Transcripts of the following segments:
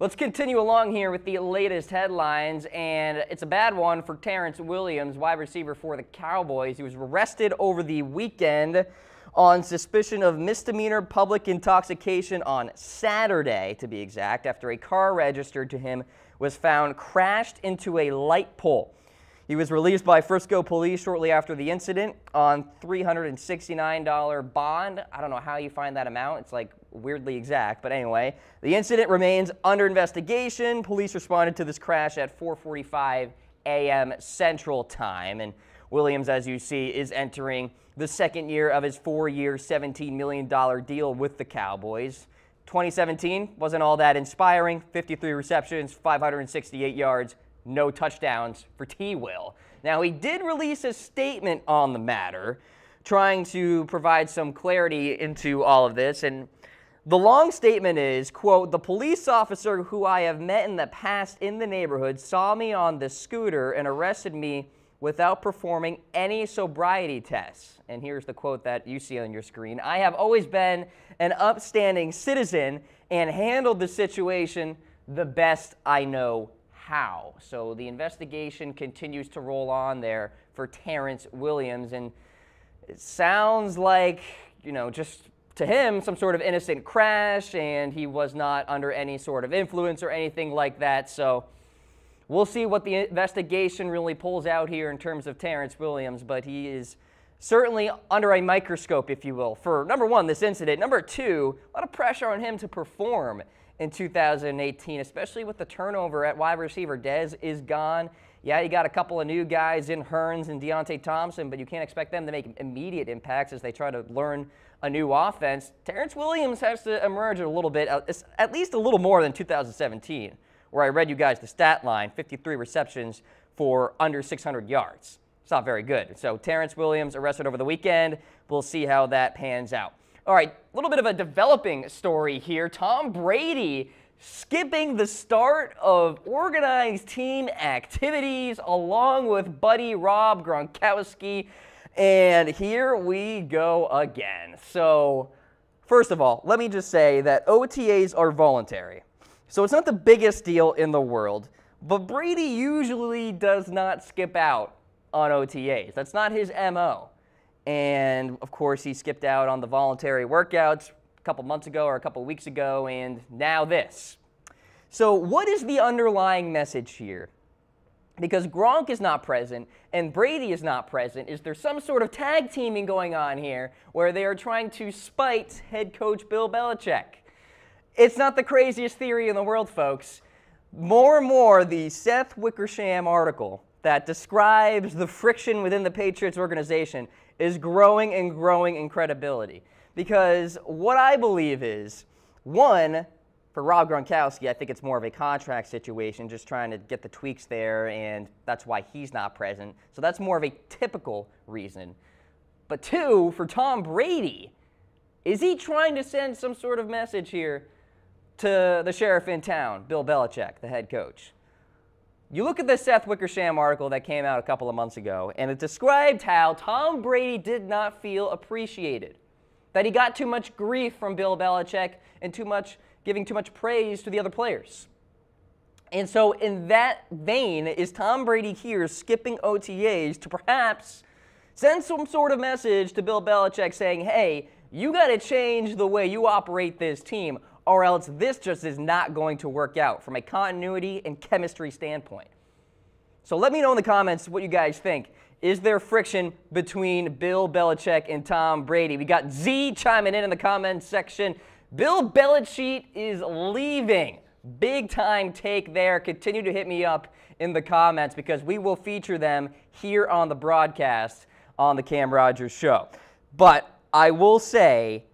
Let's continue along here with the latest headlines, and it's a bad one for Terrance Williams, wide receiver for the Cowboys. He was arrested over the weekend on suspicion of misdemeanor public intoxication on Saturday, to be exact, after a car registered to him was found crashed into a light pole. He was released by Frisco police shortly after the incident on $369 bond. I don't know how you find that amount. It's like weirdly exact, but anyway, the incident remains under investigation. Police responded to this crash at 4:45 a.m. Central Time, and Williams, as you see, is entering the second year of his 4-year, $17 million deal with the Cowboys. 2017 wasn't all that inspiring. 53 receptions, 568 yards, no touchdowns for T-Will. Now, he did release a statement on the matter, trying to provide some clarity into all of this, and the long statement is, quote, "The police officer who I have met in the past in the neighborhood saw me on the scooter and arrested me without performing any sobriety tests." And here's the quote that you see on your screen. "I have always been an upstanding citizen and handled the situation the best I know how." So the investigation continues to roll on there for Terrance Williams, and it sounds like, you know, just to him, some sort of innocent crash, and he was not under any sort of influence or anything like that. So we'll see what the investigation really pulls out here in terms of Terrance Williams, but he is certainly under a microscope, if you will, for, number one, this incident. Number two, a lot of pressure on him to perform in 2018, especially with the turnover at wide receiver. Dez is gone. Yeah, you got a couple of new guys in Hearns and Deontay Thompson, but you can't expect them to make immediate impacts as they try to learn a new offense. Terrance Williams has to emerge a little bit, at least a little more than 2017, where I read you guys the stat line, 53 receptions for under 600 yards. It's not very good. So Terrance Williams arrested over the weekend. We'll see how that pans out. All right, a little bit of a developing story here. Tom Brady skipping the start of organized team activities along with buddy Rob Gronkowski. And here we go again. So first of all, let me just say that OTAs are voluntary. So it's not the biggest deal in the world, but Brady usually does not skip out on OTAs. That's not his MO. And of course, he skipped out on the voluntary workouts a couple months ago or a couple weeks ago, and now this. So what is the underlying message here? Because Gronk is not present and Brady is not present, is there some sort of tag teaming going on here where they are trying to spite head coach Bill Belichick? It's not the craziest theory in the world, folks. More and more, the Seth Wickersham article that describes the friction within the Patriots organization is growing and growing in credibility. Because what I believe is, one, for Rob Gronkowski, I think it's more of a contract situation, just trying to get the tweaks there, and that's why he's not present. So that's more of a typical reason. But two, for Tom Brady, is he trying to send some sort of message here to the sheriff in town, Bill Belichick, the head coach? You look at the Seth Wickersham article that came out a couple of months ago, and it described how Tom Brady did not feel appreciated, that he got too much grief from Bill Belichick and giving too much praise to the other players. And so in that vein, is Tom Brady here skipping OTAs to perhaps send some sort of message to Bill Belichick saying, hey, you got to change the way you operate this team, or else this just is not going to work out from a continuity and chemistry standpoint. So let me know in the comments what you guys think. Is there friction between Bill Belichick and Tom Brady? We got Z chiming in the comments section. Bill Belichick is leaving. Big time take there. Continue to hit me up in the comments because we will feature them here on the broadcast on the Cam Rogers Show. But I will say,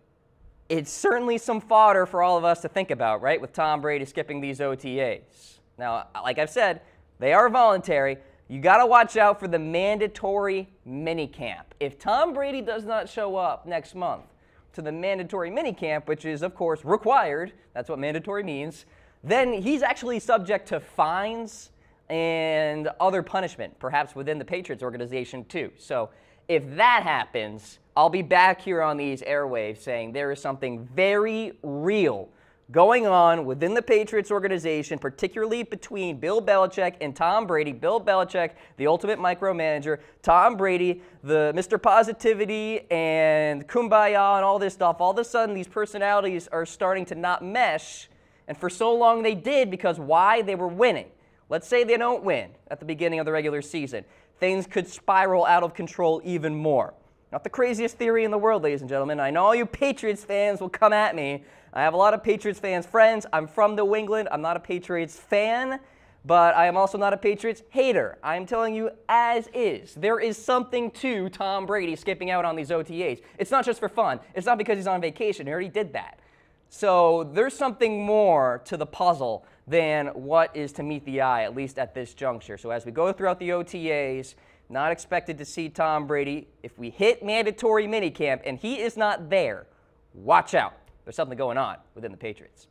it's certainly some fodder for all of us to think about, right, with Tom Brady skipping these OTAs. Now, like I've said, they are voluntary. You got to watch out for the mandatory minicamp. If Tom Brady does not show up next month to the mandatory minicamp, which is, of course, required, that's what mandatory means, then he's actually subject to fines and other punishment, perhaps within the Patriots organization too. So if that happens, I'll be back here on these airwaves saying there is something very real going on within the Patriots organization, particularly between Bill Belichick and Tom Brady. Bill Belichick, the ultimate micromanager. Tom Brady, the Mr. Positivity and Kumbaya and all this stuff. All of a sudden, these personalities are starting to not mesh. And for so long they did, because why? They were winning. Let's say they don't win at the beginning of the regular season. Things could spiral out of control even more. Not the craziest theory in the world, ladies and gentlemen. I know all you Patriots fans will come at me. I have a lot of Patriots fans friends. I'm from New England. I'm not a Patriots fan, but I am also not a Patriots hater. I'm telling you as is. There is something to Tom Brady skipping out on these OTAs. It's not just for fun. It's not because he's on vacation. He already did that. So there's something more to the puzzle than what is to meet the eye, at least at this juncture. So as we go throughout the OTAs, not expected to see Tom Brady. If we hit mandatory minicamp and he is not there, watch out. There's something going on within the Patriots.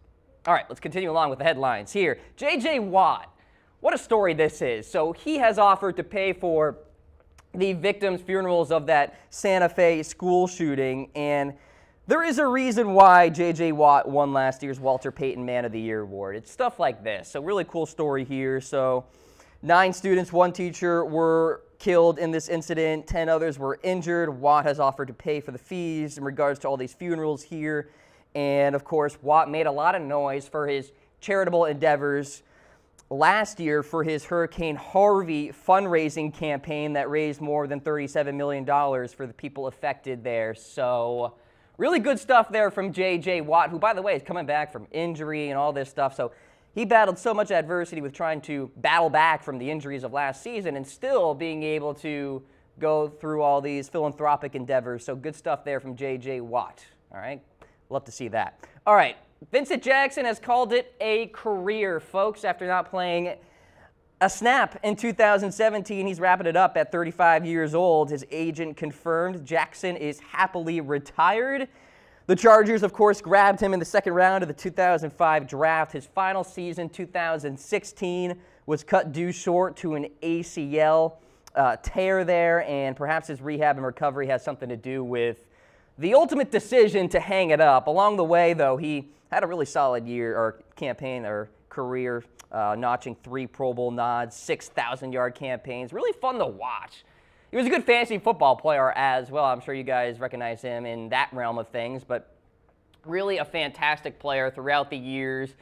All right, let's continue along with the headlines here. J.J. Watt, what a story this is. So he has offered to pay for the victims' funerals of that Santa Fe school shooting, and there is a reason why J.J. Watt won last year's Walter Payton Man of the Year award. It's stuff like this. So really cool story here. So 9 students, 1 teacher were killed in this incident. 10 others were injured. Watt has offered to pay for the fees in regards to all these funerals here. And, of course, Watt made a lot of noise for his charitable endeavors last year for his Hurricane Harvey fundraising campaign that raised more than $37 million for the people affected there. So really good stuff there from J.J. Watt, who, by the way, is coming back from injury and all this stuff. So he battled so much adversity with trying to battle back from the injuries of last season and still being able to go through all these philanthropic endeavors. So good stuff there from J.J. Watt. All right? Love to see that. All right. Vincent Jackson has called it a career, folks, after not playing a snap in 2017. He's wrapping it up at 35 years old. His agent confirmed Jackson is happily retired. The Chargers, of course, grabbed him in the second round of the 2005 draft. His final season, 2016, was cut due short to an ACL tear there, and perhaps his rehab and recovery has something to do with the ultimate decision to hang it up. Along the way, though, he had a really solid year or campaign or career, notching 3 Pro Bowl nods, 6,000-yard campaigns. Really fun to watch. He was a good fantasy football player as well. I'm sure you guys recognize him in that realm of things, but really a fantastic player throughout the years.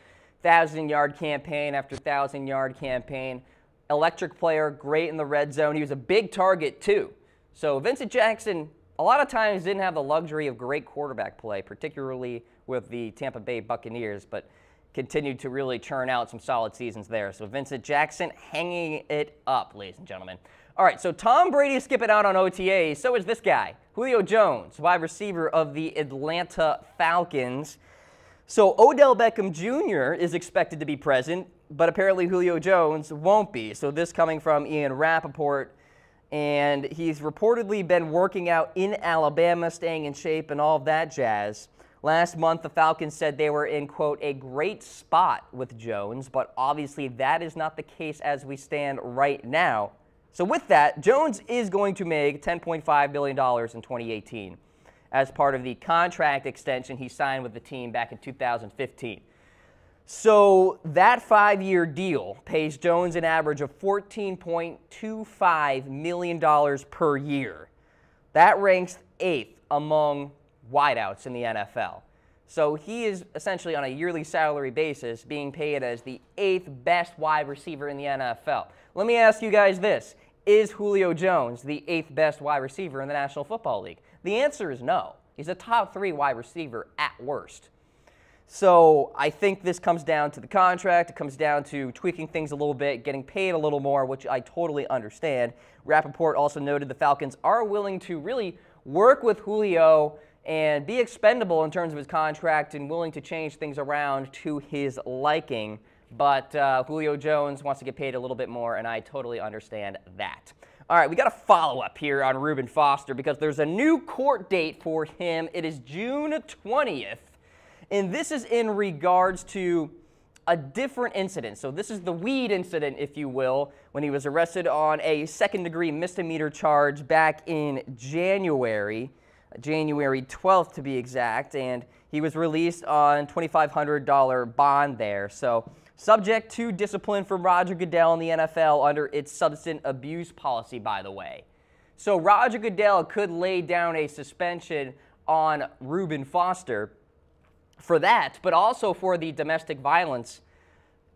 1,000-yard campaign after 1,000-yard campaign. Electric player, great in the red zone. He was a big target, too. So Vincent Jackson, a lot of times, didn't have the luxury of great quarterback play, particularly with the Tampa Bay Buccaneers, but continued to really churn out some solid seasons there. So Vincent Jackson hanging it up, ladies and gentlemen. All right, so Tom Brady is skipping out on OTAs. So is this guy, Julio Jones, wide receiver of the Atlanta Falcons. So Odell Beckham Jr. is expected to be present, but apparently Julio Jones won't be. So this coming from Ian Rappaport. And he's reportedly been working out in Alabama, staying in shape and all of that jazz. Last month, the Falcons said they were in, quote, a great spot with Jones, but obviously that is not the case as we stand right now. So with that, Jones is going to make $10.5 million in 2018 as part of the contract extension he signed with the team back in 2015. So that 5-year deal pays Jones an average of $14.25 million per year. That ranks 8th among wideouts in the NFL. So he is essentially on a yearly salary basis being paid as the 8th best wide receiver in the NFL. Let me ask you guys this. Is Julio Jones the 8th best wide receiver in the National Football League? The answer is no. He's a top 3 wide receiver at worst. So I think this comes down to the contract. It comes down to tweaking things a little bit, getting paid a little more, which I totally understand. Rappaport also noted the Falcons are willing to really work with Julio and be expendable in terms of his contract and willing to change things around to his liking. But Julio Jones wants to get paid a little bit more, and I totally understand that. All right, we got a follow-up here on Rubin Foster because there's a new court date for him. It is June 20th. And this is in regards to a different incident. So this is the weed incident, if you will, when he was arrested on a second-degree misdemeanor charge back in January. January 12th to be exact, and he was released on $2,500 bond there. So subject to discipline from Roger Goodell in the NFL under its substance abuse policy, by the way. So Roger Goodell could lay down a suspension on Rubin Foster for that, but also for the domestic violence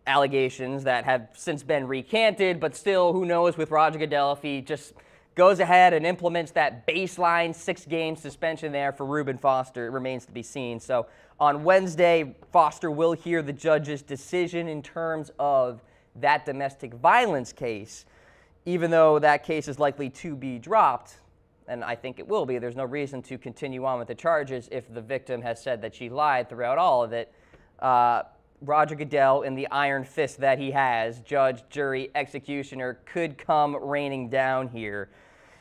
allegations that have since been recanted, but still, who knows with Roger Goodell if he just goes ahead and implements that baseline 6-game suspension there for Rubin Foster. It remains to be seen. So on Wednesday, Foster will hear the judge's decision in terms of that domestic violence case, even though that case is likely to be dropped, and I think it will be. There's no reason to continue on with the charges if the victim has said that she lied throughout all of it. Roger Goodell, in the iron fist that he has, judge, jury, executioner, could come raining down here.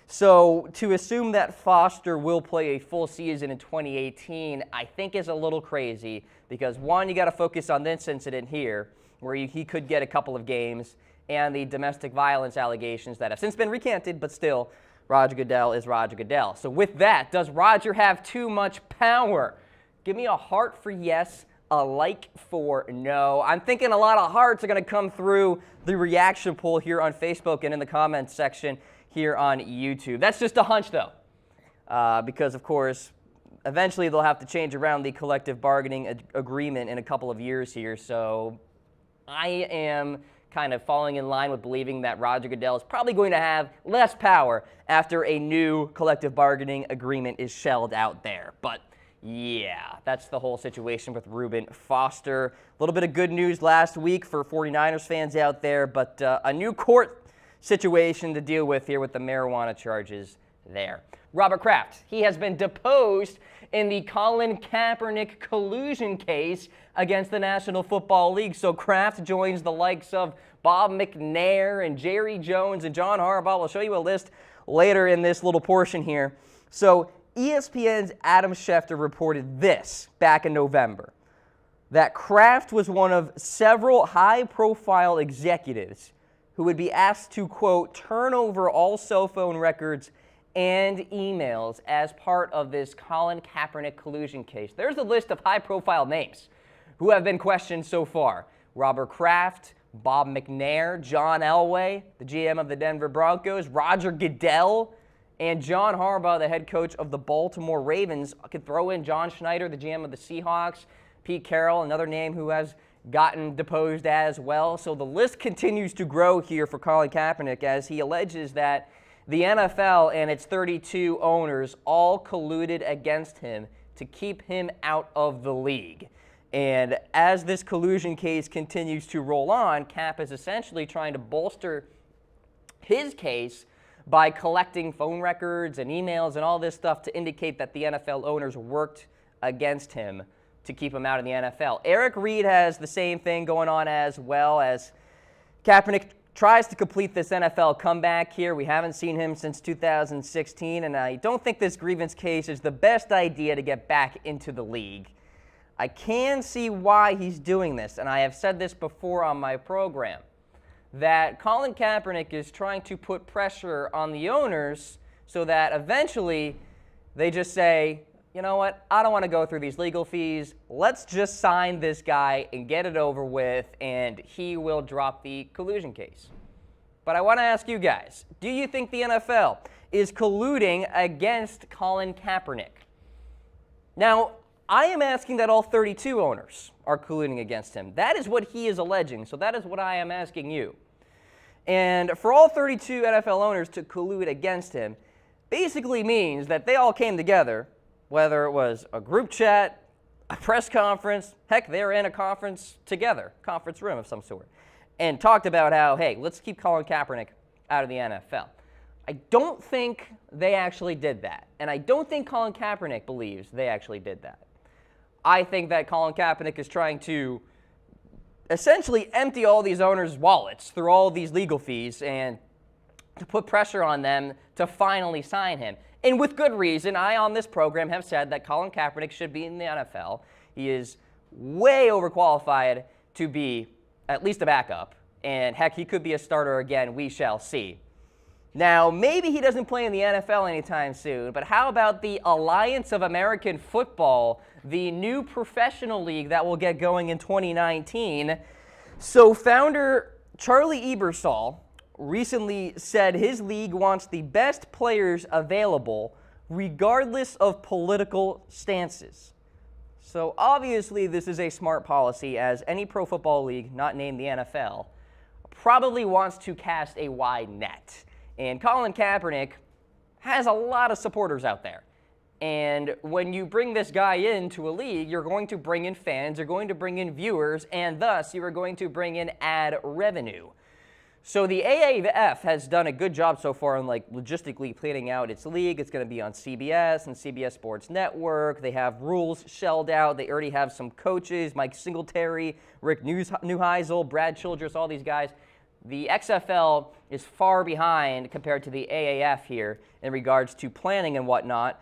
So to assume that Foster will play a full season in 2018, I think is a little crazy because, one, you got to focus on this incident here where he could get a couple of games, and the domestic violence allegations that have since been recanted, but still, Roger Goodell is Roger Goodell. So with that, does Roger have too much power? Give me a heart for yes, a like for no. I'm thinking a lot of hearts are going to come through the reaction poll here on Facebook and in the comments section here on YouTube. That's just a hunch, though, because, of course, eventually they'll have to change around the collective bargaining agreement in a couple of years here. So I am kind of falling in line with believing that Roger Goodell is probably going to have less power after a new collective bargaining agreement is shelled out there. But yeah, that's the whole situation with Rubin Foster. A little bit of good news last week for 49ers fans out there, but a new court situation to deal with here with the marijuana charges there. Robert Kraft, he has been deposed in the Colin Kaepernick collusion case against the National Football League. So Kraft joins the likes of Bob McNair and Jerry Jones and John Harbaugh. We'll show you a list later in this little portion here. So ESPN's Adam Schefter reported this back in November, that Kraft was one of several high-profile executives who would be asked to, quote, turn over all cell phone records and emails as part of this Colin Kaepernick collusion case. There's a list of high-profile names who have been questioned so far. Robert Kraft, Bob McNair, John Elway, the GM of the Denver Broncos, Roger Goodell, and John Harbaugh, the head coach of the Baltimore Ravens. I could throw in John Schneider, the GM of the Seahawks, Pete Carroll, another name who has gotten deposed as well. So the list continues to grow here for Colin Kaepernick as he alleges that the NFL and its 32 owners all colluded against him to keep him out of the league. And as this collusion case continues to roll on, Cap is essentially trying to bolster his case by collecting phone records and emails and all this stuff to indicate that the NFL owners worked against him to keep him out of the NFL. Eric Reed has the same thing going on as well as Kaepernick tries to complete this NFL comeback here. We haven't seen him since 2016, and I don't think this grievance case is the best idea to get back into the league. I can see why he's doing this, and I have said this before on my program, that Colin Kaepernick is trying to put pressure on the owners so that eventually they just say, you know what, I don't want to go through these legal fees. Let's just sign this guy and get it over with, and he will drop the collusion case. But I want to ask you guys, do you think the NFL is colluding against Colin Kaepernick? Now, I am asking that all 32 owners are colluding against him. That is what he is alleging, so that is what I am asking you. And for all 32 NFL owners to collude against him basically means that they all came together, whether it was a group chat, a press conference, heck, they were in a conference together, conference room of some sort, and talked about how, hey, let's keep Colin Kaepernick out of the NFL. I don't think they actually did that, and I don't think Colin Kaepernick believes they actually did that. I think that Colin Kaepernick is trying to essentially empty all these owners' wallets through all these legal fees and to put pressure on them to finally sign him. And with good reason. I, on this program, have said that Colin Kaepernick should be in the NFL. He is way overqualified to be at least a backup. And heck, he could be a starter again. We shall see. Now, maybe he doesn't play in the NFL anytime soon, but how about the Alliance of American Football, the new professional league that will get going in 2019? So founder Charlie Ebersol recently said his league wants the best players available regardless of political stances. So obviously this is a smart policy, as any pro football league not named the NFL probably wants to cast a wide net. And Colin Kaepernick has a lot of supporters out there. And when you bring this guy into a league, you're going to bring in fans, you're going to bring in viewers, and thus you are going to bring in ad revenue. So the AAF has done a good job so far in logistically planning out its league. It's going to be on CBS and CBS Sports Network. They have rules shelled out. They already have some coaches, Mike Singletary, Rick Neuheisel, Brad Childress, all these guys. The XFL is far behind compared to the AAF here in regards to planning and whatnot.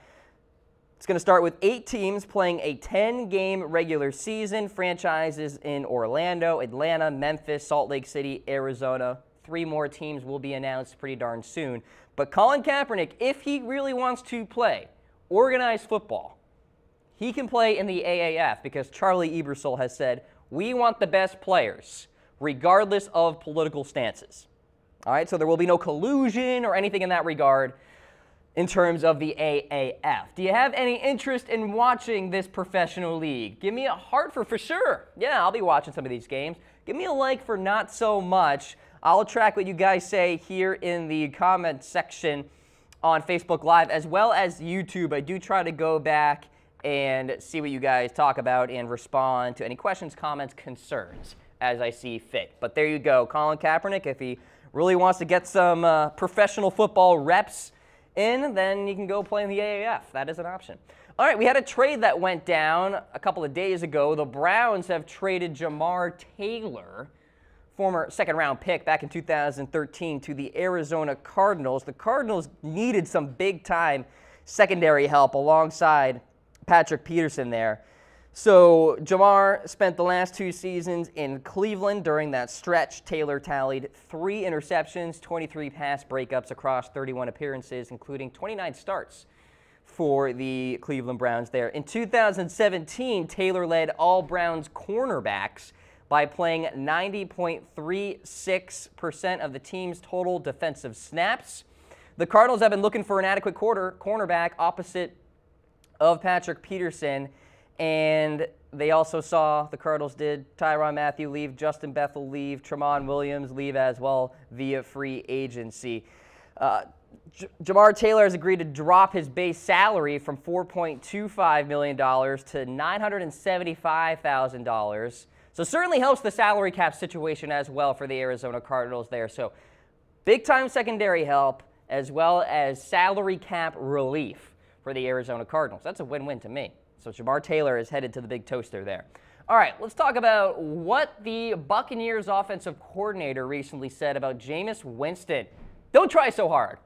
It's going to start with 8 teams playing a 10-game regular season, franchises in Orlando, Atlanta, Memphis, Salt Lake City, Arizona. 3 more teams will be announced pretty darn soon. But Colin Kaepernick, if he really wants to play organized football, he can play in the AAF because Charlie Ebersol has said, we want the best players, regardless of political stances. All right, so there will be no collusion or anything in that regard in terms of the AAF. Do you have any interest in watching this professional league? Give me a heart for sure. Yeah, I'll be watching some of these games. Give me a like for not so much. I'll track what you guys say here in the comment section on Facebook Live as well as YouTube. I do try to go back and see what you guys talk about and respond to any questions, comments, concerns as I see fit. But there you go, Colin Kaepernick. If he really wants to get some professional football reps in, then you can go play in the AAF. That is an option. All right, we had a trade that went down a couple of days ago. The Browns have traded Jamar Taylor, former second-round pick back in 2013, to the Arizona Cardinals. The Cardinals needed some big-time secondary help alongside Patrick Peterson there. So Jamar spent the last 2 seasons in Cleveland. During that stretch, Taylor tallied 3 interceptions, 23 pass breakups across 31 appearances, including 29 starts for the Cleveland Browns there. In 2017, Taylor led all Browns cornerbacks by playing 90.36% of the team's total defensive snaps. The Cardinals have been looking for an adequate cornerback opposite of Patrick Peterson, and they also saw, the Cardinals did, Tyrann Mathieu leave, Justin Bethel leave, Tramon Williams leave as well via free agency. Jamar Taylor has agreed to drop his base salary from $4.25 million to $975,000. So certainly helps the salary cap situation as well for the Arizona Cardinals there. So big-time secondary help as well as salary cap relief for the Arizona Cardinals. That's a win-win to me. So Jamar Taylor is headed to the big toaster there. All right, let's talk about what the Buccaneers offensive coordinator recently said about Jameis Winston. Don't try so hard.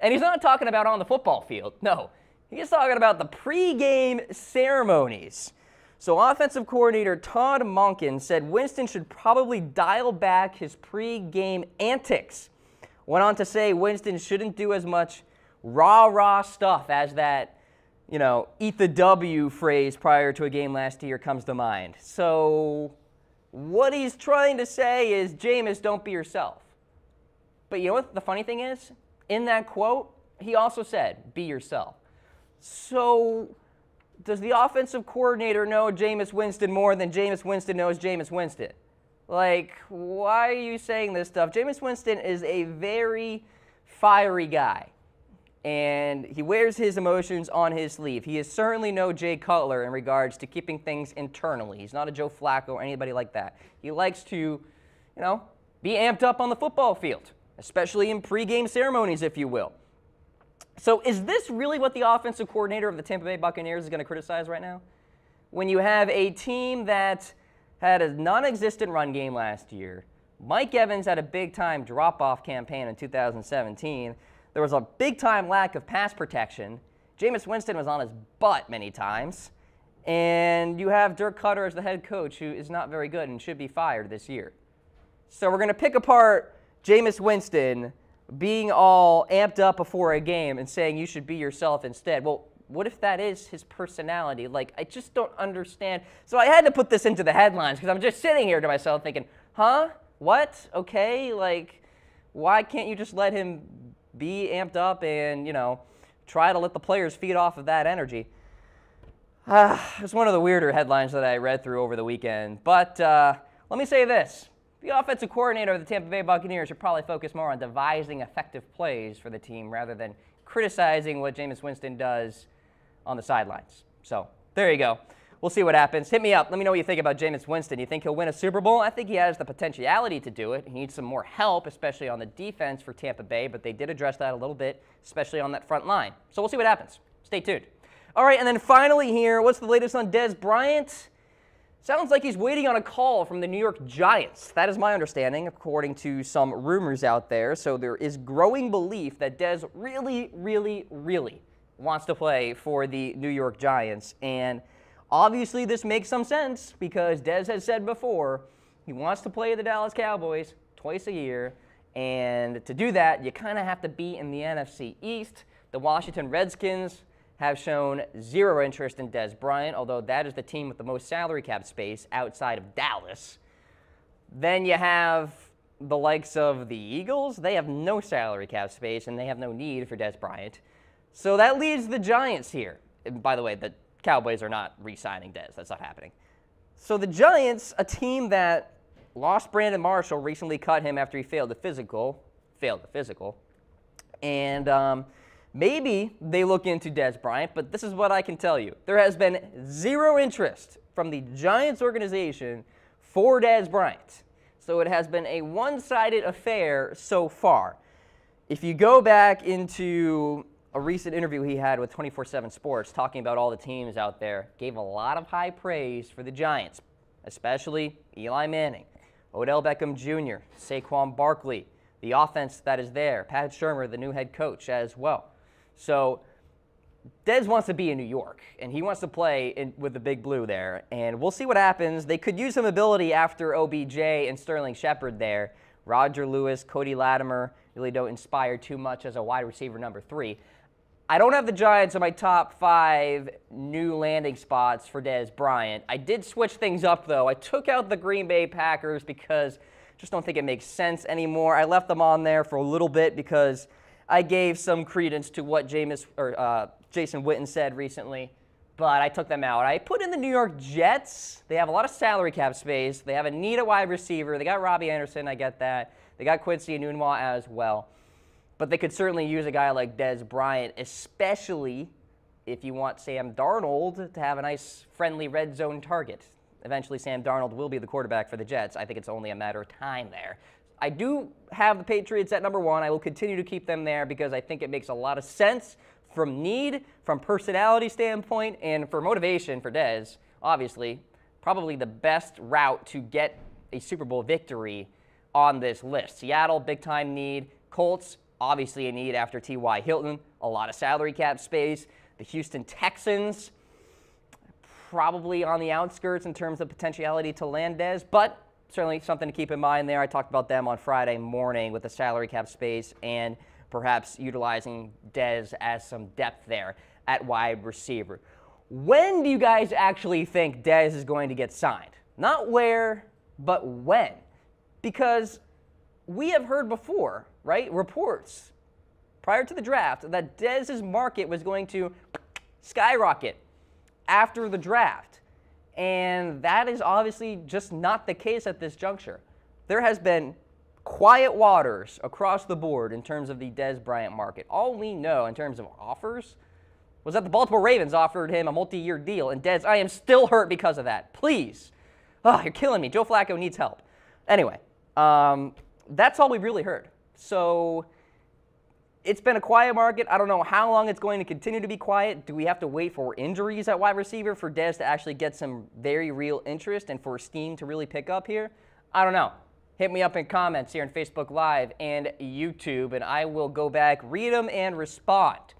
And he's not talking about on the football field. No, he's talking about the pregame ceremonies. So offensive coordinator Todd Monken said Winston should probably dial back his pregame antics. Went on to say Winston shouldn't do as much rah-rah stuff as that, eat the W phrase prior to a game last year comes to mind. So what he's trying to say is, Jameis, don't be yourself. But you know what the funny thing is? In that quote, he also said, be yourself. So does the offensive coordinator know Jameis Winston more than Jameis Winston knows Jameis Winston? Like, why are you saying this stuff? Jameis Winston is a very fiery guy, and he wears his emotions on his sleeve. He is certainly no Jay Cutler in regards to keeping things internally. He's not a Joe Flacco or anybody like that. He likes to, be amped up on the football field, especially in pregame ceremonies, if you will. So is this really what the offensive coordinator of the Tampa Bay Buccaneers is going to criticize right now? When you have a team that had a non-existent run game last year, Mike Evans had a big-time drop-off campaign in 2017. There was a big-time lack of pass protection. Jameis Winston was on his butt many times. And you have Dirk Cutter as the head coach, who is not very good and should be fired this year. So we're going to pick apart Jameis Winston being all amped up before a game and saying you should be yourself instead. Well, what if that is his personality? Like, I just don't understand. So I had to put this into the headlines because I'm just sitting here to myself thinking, huh? What? Okay, like, why can't you just let him be amped up and, try to let the players feed off of that energy? It's one of the weirder headlines that I read through over the weekend. But let me say this. The offensive coordinator of the Tampa Bay Buccaneers should probably focus more on devising effective plays for the team rather than criticizing what Jameis Winston does on the sidelines. So there you go. We'll see what happens. Hit me up. Let me know what you think about Jameis Winston. You think he'll win a Super Bowl? I think he has the potentiality to do it. He needs some more help, especially on the defense for Tampa Bay, but they did address that a little bit, especially on that front line. So we'll see what happens. Stay tuned. All right, and then finally here, what's the latest on Dez Bryant? Sounds like he's waiting on a call from the New York Giants. That is my understanding, according to some rumors out there. So there is growing belief that Dez really, really, really wants to play for the New York Giants. And obviously this makes some sense because Dez has said before he wants to play the Dallas Cowboys twice a year. And to do that, you kind of have to be in the NFC East. The Washington Redskins have shown zero interest in Dez Bryant, although that is the team with the most salary cap space outside of Dallas. Then you have the likes of the Eagles. They have no salary cap space, and they have no need for Dez Bryant. So that leaves the Giants here. And by the way, the Cowboys are not re-signing Dez. That's not happening. So the Giants, a team that lost Brandon Marshall, recently cut him after he failed the physical. And maybe they look into Dez Bryant, but this is what I can tell you. There has been zero interest from the Giants organization for Dez Bryant. So it has been a one-sided affair so far. If you go back into a recent interview he had with 24/7 Sports talking about all the teams out there, gave a lot of high praise for the Giants, especially Eli Manning, Odell Beckham Jr., Saquon Barkley, the offense that is there, Pat Shurmur, the new head coach as well. So Dez wants to be in New York, and he wants to play with the Big Blue there, and we'll see what happens. They could use some ability after OBJ and Sterling Shepard there. Roger Lewis, Cody Latimer really don't inspire too much as a wide receiver number 3. I don't have the Giants in my top 5 new landing spots for Dez Bryant. I did switch things up, though. I took out the Green Bay Packers because I just don't think it makes sense anymore. I left them on there for a little bit because I gave some credence to what Jason Witten said recently, but I took them out. I put in the New York Jets. They have a lot of salary cap space. They have a need at wide receiver. They got Robbie Anderson. I get that. They got Quincy Enunwa as well. But they could certainly use a guy like Dez Bryant, especially if you want Sam Darnold to have a nice, friendly red zone target. Eventually, Sam Darnold will be the quarterback for the Jets. I think it's only a matter of time there. I do have the Patriots at number 1. I will continue to keep them there because I think it makes a lot of sense from need, from personality standpoint, and for motivation for Dez. Obviously, probably the best route to get a Super Bowl victory on this list. Seattle, big-time need. Colts, obviously a need after T.Y. Hilton. A lot of salary cap space. The Houston Texans, probably on the outskirts in terms of potentiality to land Dez, but certainly something to keep in mind there. I talked about them on Friday morning with the salary cap space and perhaps utilizing Dez as some depth there at wide receiver. When do you guys actually think Dez is going to get signed? Not where, but when. Because we have heard before, right, reports prior to the draft that Dez's market was going to skyrocket after the draft. And that is obviously just not the case at this juncture. There has been quiet waters across the board in terms of the Dez Bryant market. All we know in terms of offers was that the Baltimore Ravens offered him a multi-year deal. And Dez, I am still hurt because of that. Please. Oh, you're killing me. Joe Flacco needs help. Anyway, that's all we've really heard. So it's been a quiet market. I don't know how long it's going to continue to be quiet. Do we have to wait for injuries at wide receiver for Dez to actually get some very real interest and for steam to really pick up here? I don't know. Hit me up in comments here on Facebook Live and YouTube, and I will go back, read them, and respond.